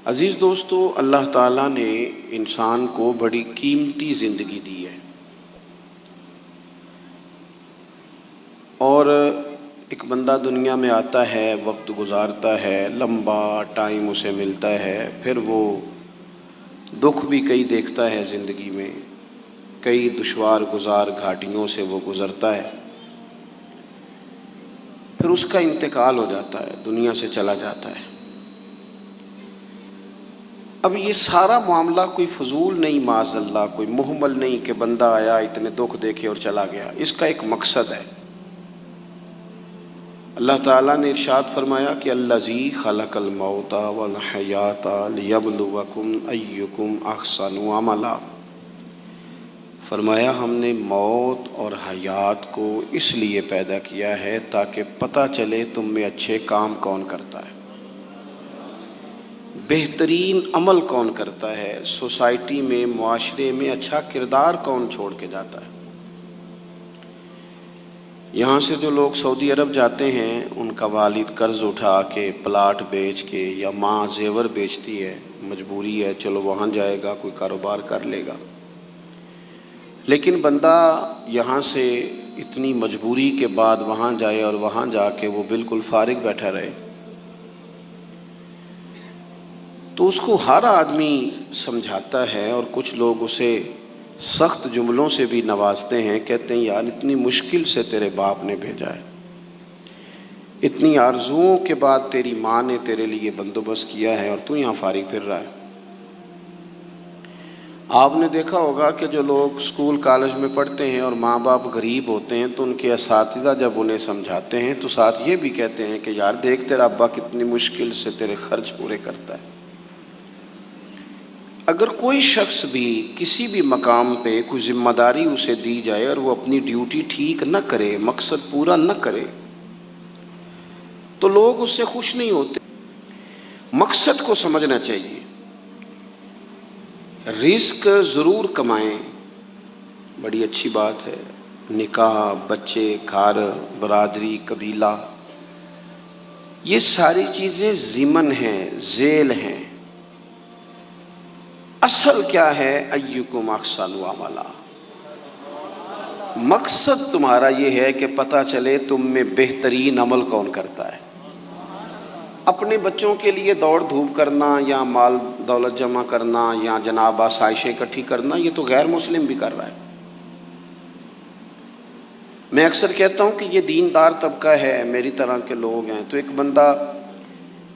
عزیز دوستو، اللہ تعالیٰ نے انسان کو بڑی قیمتی زندگی دی ہے، اور ایک بندہ دنیا میں آتا ہے، وقت گزارتا ہے، لمبا ٹائم اسے ملتا ہے، پھر وہ دکھ بھی کئی دیکھتا ہے زندگی میں، کئی دشوار گزار گھاٹیوں سے وہ گزرتا ہے، پھر اس کا انتقال ہو جاتا ہے، دنیا سے چلا جاتا ہے۔ اب یہ سارا معاملہ کوئی فضول نہیں، معاذ اللہ کوئی مہمل نہیں کہ بندہ آیا اتنے دکھ دیکھے اور چلا گیا۔ اس کا ایک مقصد ہے۔ اللہ تعالیٰ نے ارشاد فرمایا کہ الذی خلق الموت والحیات لیبلوکم ایکم احسن عملا، فرمایا ہم نے موت اور حیات کو اس لیے پیدا کیا ہے تاکہ پتہ چلے تم میں اچھے کام کون کرتا ہے، بہترین عمل کون کرتا ہے، سوسائٹی میں، معاشرے میں اچھا کردار کون چھوڑ کے جاتا ہے۔ یہاں سے جو لوگ سعودی عرب جاتے ہیں، ان کا والد قرض اٹھا کے، پلاٹ بیچ کے، یا ماں زیور بیچتی ہے، مجبوری ہے، چلو وہاں جائے گا، کوئی کاروبار کر لے گا۔ لیکن بندہ یہاں سے اتنی مجبوری کے بعد وہاں جائے اور وہاں جا کے وہ بالکل فارغ بیٹھا رہے، تو اس کو ہر آدمی سمجھاتا ہے، اور کچھ لوگ اسے سخت جملوں سے بھی نوازتے ہیں، کہتے ہیں یار اتنی مشکل سے تیرے باپ نے بھیجا ہے، اتنی آرزوؤں کے بعد تیری ماں نے تیرے لیے بندوبست کیا ہے، اور تو یہاں فارغ پھر رہا ہے۔ آپ نے دیکھا ہوگا کہ جو لوگ اسکول کالج میں پڑھتے ہیں اور ماں باپ غریب ہوتے ہیں، تو ان کے اساتذہ جب انہیں سمجھاتے ہیں تو ساتھ یہ بھی کہتے ہیں کہ یار دیکھ تیرا ابا کتنی مشکل سے تیرے خرچ پورے کرتا ہے۔ اگر کوئی شخص بھی کسی بھی مقام پہ کوئی ذمہ داری اسے دی جائے اور وہ اپنی ڈیوٹی ٹھیک نہ کرے، مقصد پورا نہ کرے، تو لوگ اس سے خوش نہیں ہوتے۔ مقصد کو سمجھنا چاہیے۔ رزق ضرور کمائیں، بڑی اچھی بات ہے، نکاح، بچے، گھر، برادری، قبیلہ، یہ ساری چیزیں ضمن ہیں، ذیل ہیں۔ اصل کیا ہے؟ ایکم احسن عملا۔ مقصد تمہارا یہ ہے کہ پتہ چلے تم میں بہترین عمل کون کرتا ہے۔ اپنے بچوں کے لیے دوڑ دھوپ کرنا، یا مال دولت جمع کرنا، یا جناب آسائشیں اکٹھی کرنا، یہ تو غیر مسلم بھی کر رہا ہے۔ میں اکثر کہتا ہوں کہ یہ دیندار طبقہ ہے، میری طرح کے لوگ ہیں۔ تو ایک بندہ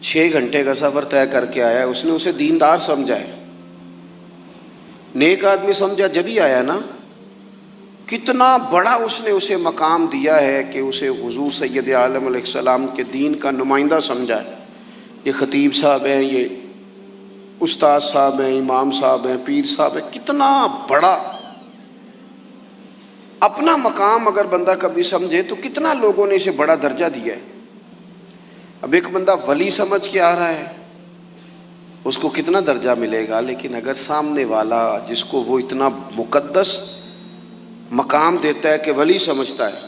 6 گھنٹے کا سفر طے کر کے آیا ہے، اس نے اسے دیندار سمجھا ہے، نیک آدمی سمجھا جب ہی آیا نا۔ کتنا بڑا اس نے اسے مقام دیا ہے کہ اسے حضور سید عالم علیہ السلام کے دین کا نمائندہ سمجھا ہے۔ یہ خطیب صاحب ہیں، یہ استاد صاحب ہیں، امام صاحب ہیں، پیر صاحب ہیں، کتنا بڑا اپنا مقام اگر بندہ کبھی سمجھے تو کتنا لوگوں نے اسے بڑا درجہ دیا ہے۔ اب ایک بندہ ولی سمجھ کے آ رہا ہے، اس کو کتنا درجہ ملے گا، لیکن اگر سامنے والا جس کو وہ اتنا مقدس مقام دیتا ہے کہ ولی سمجھتا ہے،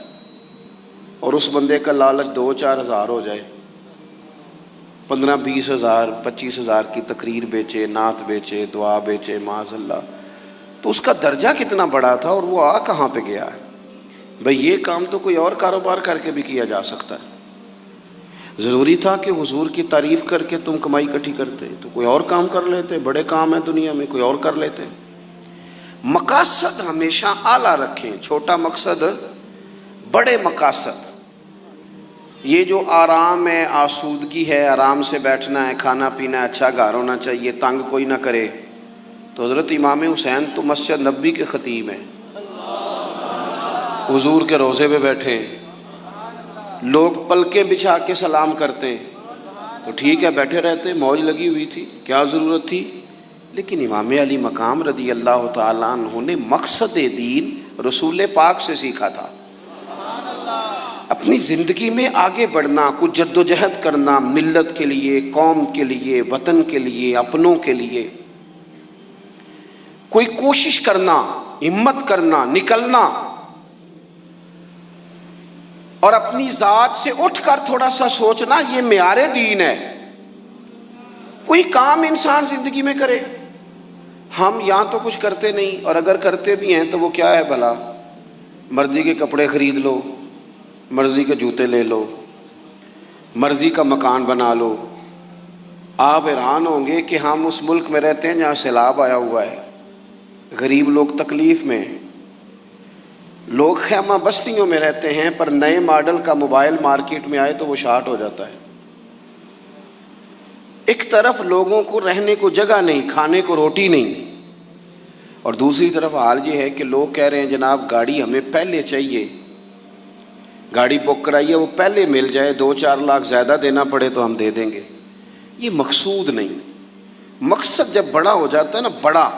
اور اس بندے کا لالچ 2-4 ہزار ہو جائے، 15-20 ہزار 25 ہزار کی تقریر بیچے، نعت بیچے، دعا بیچے، معاذ اللہ، تو اس کا درجہ کتنا بڑا تھا، اور وہ آ کہاں پہ گیا ہے؟ بھئی یہ کام تو کوئی اور کاروبار کر کے بھی کیا جا سکتا ہے۔ ضروری تھا کہ حضور کی تعریف کر کے تم کمائی اکٹھی کرتے؟ تو کوئی اور کام کر لیتے، بڑے کام ہیں دنیا میں، کوئی اور کر لیتے۔ مقاصد ہمیشہ اعلیٰ رکھیں، چھوٹا مقصد، بڑے مقاصد۔ یہ جو آرام ہے، آسودگی ہے، آرام سے بیٹھنا ہے، کھانا پینا ہے، اچھا گھر ہونا چاہیے، تنگ کوئی نہ کرے، تو حضرت امام حسین تو مسجد نبوی کے خطیب ہیں، حضور کے روضے پہ بیٹھے ہیں، لوگ پلکیں بچھا کے سلام کرتے ہیں، تو ٹھیک ہے بیٹھے رہتے، موج لگی ہوئی تھی، کیا ضرورت تھی؟ لیکن امام علی مقام رضی اللہ تعالیٰ عنہ نے مقصد دین رسول پاک سے سیکھا تھا۔ اپنی زندگی میں آگے بڑھنا، کچھ جد و جہد کرنا، ملت کے لیے، قوم کے لیے، وطن کے لیے، اپنوں کے لیے کوئی کوشش کرنا، ہمت کرنا، نکلنا، اور اپنی ذات سے اٹھ کر تھوڑا سا سوچنا، یہ معیار دین ہے۔ کوئی کام انسان زندگی میں کرے. ہم یہاں تو کچھ کرتے نہیں، اور اگر کرتے بھی ہیں تو وہ کیا ہے بھلا؟ مرضی کے کپڑے خرید لو، مرضی کے جوتے لے لو، مرضی کا مکان بنا لو. آپ حیران ہوں گے کہ ہم اس ملک میں رہتے ہیں جہاں سیلاب آیا ہوا ہے، غریب لوگ تکلیف میں ہیں، لوگ خیمہ بستیوں میں رہتے ہیں، پر نئے ماڈل کا موبائل مارکیٹ میں آئے تو وہ شارٹ ہو جاتا ہے. ایک طرف لوگوں کو رہنے کو جگہ نہیں، کھانے کو روٹی نہیں، اور دوسری طرف حال یہ ہے کہ لوگ کہہ رہے ہیں جناب گاڑی ہمیں پہلے چاہیے، گاڑی بک کرائیے وہ پہلے مل جائے، 2-4 لاکھ زیادہ دینا پڑے تو ہم دے دیں گے. یہ مقصود نہیں. مقصد جب بڑا ہو جاتا ہے نا، بڑا،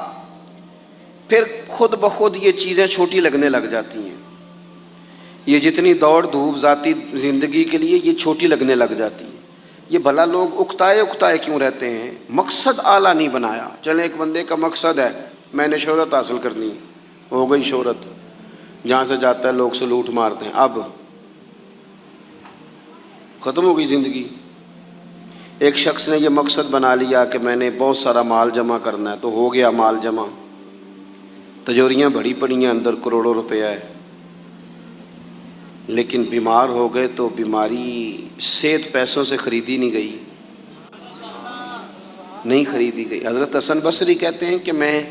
پھر خود بخود یہ چیزیں چھوٹی لگنے لگ جاتی ہیں. یہ جتنی دوڑ دھوپ ذاتی زندگی کے لیے یہ چھوٹی لگنے لگ جاتی ہے. یہ بھلا لوگ اکتائے کیوں رہتے ہیں؟ مقصد اعلیٰ نہیں بنایا. چلیں ایک بندے کا مقصد ہے میں نے شہرت حاصل کرنی، ہو گئی شہرت، جہاں سے جاتا ہے لوگ سلوٹ مارتے ہیں، اب ختم ہو گئی زندگی. ایک شخص نے یہ مقصد بنا لیا کہ میں نے بہت سارا مال جمع کرنا ہے، تو ہو گیا مال جمع، تجوریاں بھری پڑی ہیں، اندر کروڑوں روپیہ ہے، لیکن بیمار ہو گئے تو بیماری صحت پیسوں سے خریدی نہیں گئی، نہیں خریدی گئی. حضرت حسن بصری کہتے ہیں کہ میں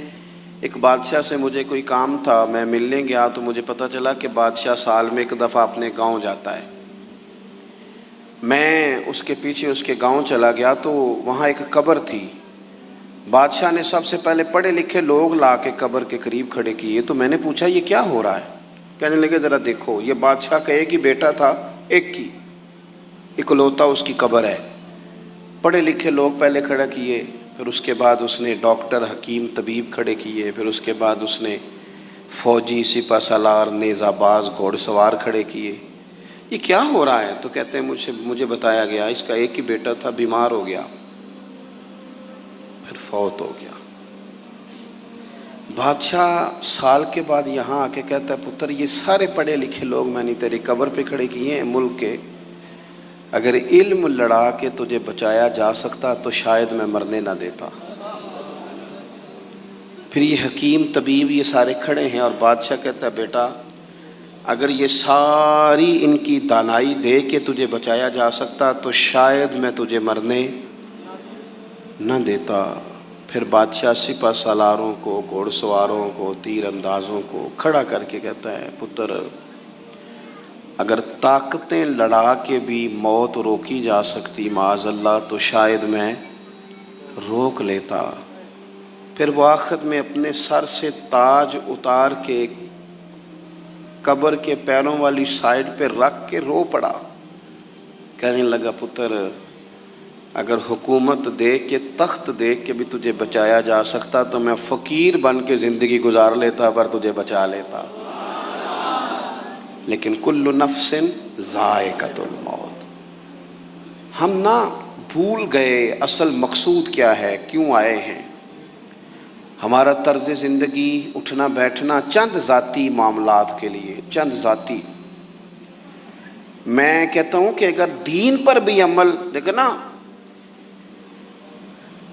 ایک بادشاہ سے مجھے کوئی کام تھا، میں ملنے گیا تو مجھے پتہ چلا کہ بادشاہ سال میں ایک دفعہ اپنے گاؤں جاتا ہے. میں اس کے پیچھے اس کے گاؤں چلا گیا تو وہاں ایک قبر تھی. بادشاہ نے سب سے پہلے پڑھے لکھے لوگ لا کے قبر کے قریب کھڑے کیے. تو میں نے پوچھا یہ کیا ہو رہا ہے؟ کہنے لگے ذرا دیکھو، یہ بادشاہ کا ایک ہی بیٹا تھا، ایک کی اکلوتا اس کی قبر ہے. پڑھے لکھے لوگ پہلے کھڑا کیے، پھر اس کے بعد اس نے ڈاکٹر حکیم طبیب کھڑے کیے، پھر اس کے بعد اس نے فوجی سپہ سالار نیزہ باز گھوڑ سوار کھڑے کیے. یہ کیا ہو رہا ہے؟ تو کہتے ہیں مجھے بتایا گیا اس کا ایک ہی بیٹا تھا، بیمار ہو گیا، پھر فوت ہو گیا. بادشاہ سال کے بعد یہاں آ کے کہتا ہے پتر یہ سارے پڑھے لکھے لوگ میں نے تیری قبر پہ کھڑے کیے ہیں ملک کے، اگر علم لڑا کے تجھے بچایا جا سکتا تو شاید میں مرنے نہ دیتا. پھر یہ حکیم طبیب یہ سارے کھڑے ہیں، اور بادشاہ کہتا ہے بیٹا اگر یہ ساری ان کی دانائی دے کے تجھے بچایا جا سکتا تو شاید میں تجھے مرنے نہ دیتا. پھر بادشاہ سپہ سالاروں کو، گھوڑ سواروں کو، تیر اندازوں کو کھڑا کر کے کہتا ہے پتر اگر طاقتیں لڑا کے بھی موت روکی جا سکتی معاذ اللہ تو شاید میں روک لیتا. پھر وہ آخر میں اپنے سر سے تاج اتار کے قبر کے پیروں والی سائڈ پہ رکھ کے رو پڑا. کہنے لگا پتر اگر حکومت دے کے تخت دے کے بھی تجھے بچایا جا سکتا تو میں فقیر بن کے زندگی گزار لیتا پر تجھے بچا لیتا. لیکن کل نفس ذائقۃ الموت. ہم نہ بھول گئے اصل مقصود کیا ہے، کیوں آئے ہیں. ہمارا طرز زندگی اٹھنا بیٹھنا چند ذاتی معاملات کے لیے، چند ذاتی. میں کہتا ہوں کہ اگر دین پر بھی عمل، دیکھو نا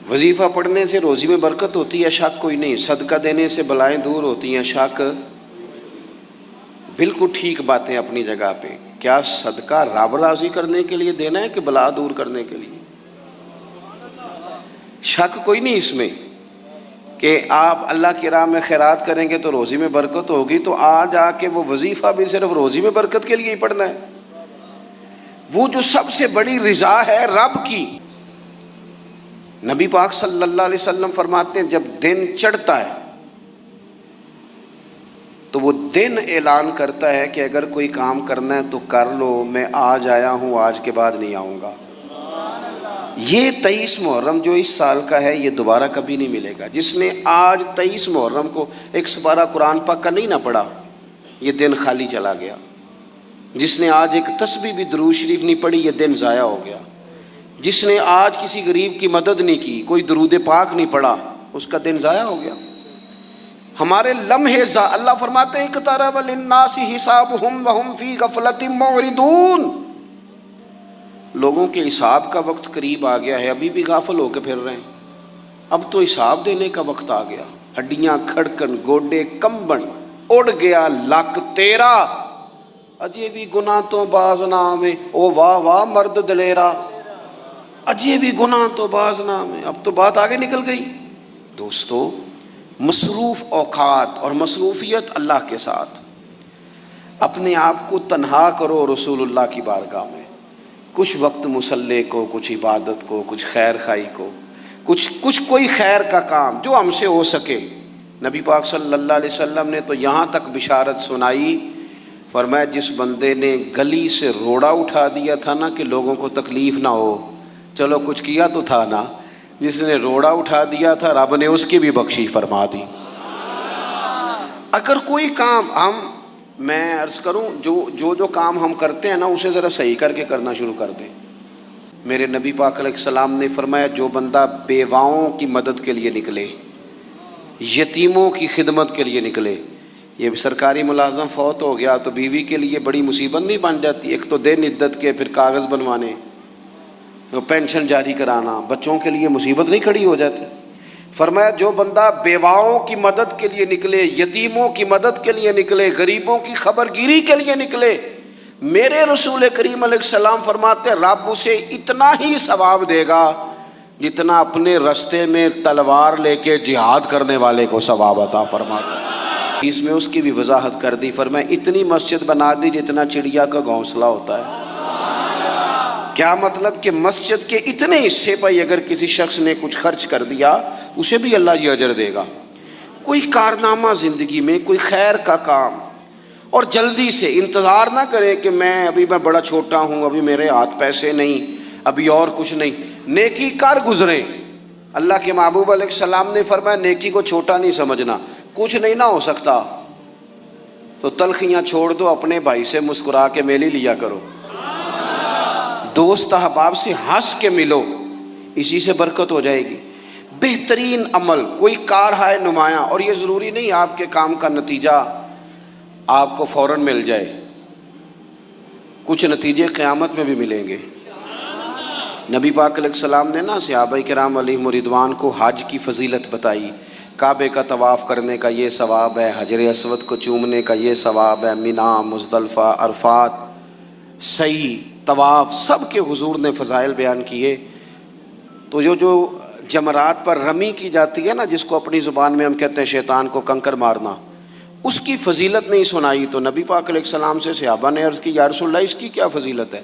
وظیفہ پڑھنے سے روزی میں برکت ہوتی ہے شک کوئی نہیں، صدقہ دینے سے بلائیں دور ہوتی ہیں شک، بالکل ٹھیک باتیں اپنی جگہ پہ. کیا صدقہ رب راضی کرنے کے لیے دینا ہے کہ بلا دور کرنے کے لیے؟ شک کوئی نہیں اس میں کہ آپ اللہ کی راہ میں خیرات کریں گے تو روزی میں برکت ہوگی. تو آج آ کے وہ وظیفہ بھی صرف روزی میں برکت کے لیے ہی پڑھنا ہے؟ وہ جو سب سے بڑی رضا ہے رب کی. نبی پاک صلی اللہ علیہ وسلم فرماتے ہیں جب دن چڑھتا ہے تو وہ دن اعلان کرتا ہے کہ اگر کوئی کام کرنا ہے تو کر لو، میں آج آیا ہوں، آج کے بعد نہیں آؤں گا. یہ 23 محرم جو اس سال کا ہے یہ دوبارہ کبھی نہیں ملے گا. جس نے آج 23 محرم کو ایک سپارہ قرآن پاک کا نہیں نہ پڑھا یہ دن خالی چلا گیا. جس نے آج ایک تسبیح بھی درود شریف نہیں پڑھی یہ دن ضائع ہو گیا. جس نے آج کسی غریب کی مدد نہیں کی، کوئی درود پاک نہیں پڑھا، اس کا دن ضائع ہو گیا. ہمارے لمحے اللہ فرماتے ہیں اقترب للناس حسابهم وهم فی غفلۃ معرضون. لوگوں کے حساب کا وقت قریب آ گیا ہے، ابھی بھی غافل ہو کے پھر رہے ہیں۔ اب تو حساب دینے کا وقت آ گیا۔ ہڈیاں کھڑکن گوڈے کمبن، اڑ گیا لک تیرا، اجے بھی گناہ تو باز نہ آوے، او واہ واہ مرد دلیرا، اجے بھی گناہ تو باز نہ آوے۔ اب تو بات آگے نکل گئی۔ دوستو، مصروف اوقات اور مصروفیت اللہ کے ساتھ، اپنے آپ کو تنہا کرو رسول اللہ کی بارگاہ میں، کچھ وقت مصلی کو، کچھ عبادت کو، کچھ خیر خائی کو، کچھ کوئی خیر کا کام جو ہم سے ہو سکے۔ نبی پاک صلی اللہ علیہ وسلم نے تو یہاں تک بشارت سنائی، فرمایا جس بندے نے گلی سے روڑا اٹھا دیا تھا نا کہ لوگوں کو تکلیف نہ ہو، چلو کچھ کیا تو تھا نا، جس نے روڑا اٹھا دیا تھا رب نے اس کی بھی بخشش فرما دی۔ اگر کوئی کام میں عرض کروں جو کام ہم کرتے ہیں نا اسے ذرا صحیح کر کے کرنا شروع کر دیں۔ میرے نبی پاک علیہ السلام نے فرمایا جو بندہ بیواؤں کی مدد کے لیے نکلے، یتیموں کی خدمت کے لیے نکلے، یہ سرکاری ملازم فوت ہو گیا تو بیوی کے لیے بڑی مصیبت نہیں بن جاتی؟ ایک تو دن عدت کے، پھر کاغذ بنوانے، پینشن جاری کرانا، بچوں کے لیے مصیبت نہیں کھڑی ہو جاتی؟ فرمایا جو بندہ بیواؤں کی مدد کے لیے نکلے، یتیموں کی مدد کے لیے نکلے، غریبوں کی خبر گیری کے لیے نکلے، میرے رسول کریم علیہ السلام فرماتے رب اسے اتنا ہی ثواب دے گا جتنا اپنے رستے میں تلوار لے کے جہاد کرنے والے کو ثواب عطا فرماتا ہے۔ اس میں اس کی بھی وضاحت کر دی، فرمایا اتنی مسجد بنا دی جتنا چڑیا کا گھونسلہ ہوتا ہے۔ کیا مطلب کہ مسجد کے اتنے حصے پر اگر کسی شخص نے کچھ خرچ کر دیا اسے بھی اللہ یہ اجر دے گا۔ کوئی کارنامہ زندگی میں، کوئی خیر کا کام، اور جلدی سے انتظار نہ کرے کہ ابھی میں بڑا چھوٹا ہوں، ابھی میرے ہاتھ پیسے نہیں، ابھی اور کچھ نہیں، نیکی کر گزریں۔ اللہ کے محبوب علیہ السلام نے فرمایا نیکی کو چھوٹا نہیں سمجھنا، کچھ نہیں نہ ہو سکتا تو تلخیاں چھوڑ دو، اپنے بھائی سے مسکرا کے میلی لیا کرو، دوست احباب سے ہنس کے ملو، اسی سے برکت ہو جائے گی۔ بہترین عمل کوئی کار ہے نمایاں، اور یہ ضروری نہیں آپ کے کام کا نتیجہ آپ کو فوراً مل جائے، کچھ نتیجے قیامت میں بھی ملیں گے۔ نبی پاک علیہ السلام نے نا صحابہ کرام علیہم رضوان کو حج کی فضیلت بتائی، کعبے کا طواف کرنے کا یہ ثواب ہے، حجر اسود کو چومنے کا یہ ثواب ہے، مینا، مزدلفہ، عرفات، سعی، طواف، سب کے حضور نے فضائل بیان کیے۔ تو جو جمرات پر رمی کی جاتی ہے نا، جس کو اپنی زبان میں ہم کہتے ہیں شیطان کو کنکر مارنا، اس کی فضیلت نہیں سنائی تو نبی پاک علیہ السلام سے صحابہ نے عرض کی یا رسول اللہ اس کی کیا فضیلت ہے؟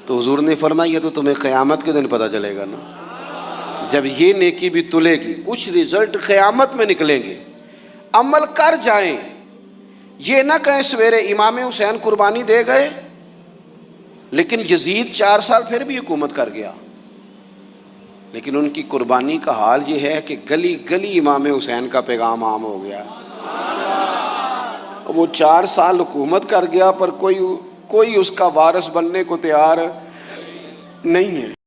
تو حضور نے فرمایا یہ تو تمہیں قیامت کے دن پتہ چلے گا نا، جب یہ نیکی بھی تلے گی، کچھ رزلٹ قیامت میں نکلیں گے۔ عمل کر جائیں، یہ نہ کہیں سویرے امام حسین قربانی دے گئے لیکن یزید 4 سال پھر بھی حکومت کر گیا، لیکن ان کی قربانی کا حال یہ ہے کہ گلی گلی امام حسین کا پیغام عام ہو گیا۔ وہ 4 سال حکومت کر گیا پر کوئی اس کا وارث بننے کو تیار نہیں ہے۔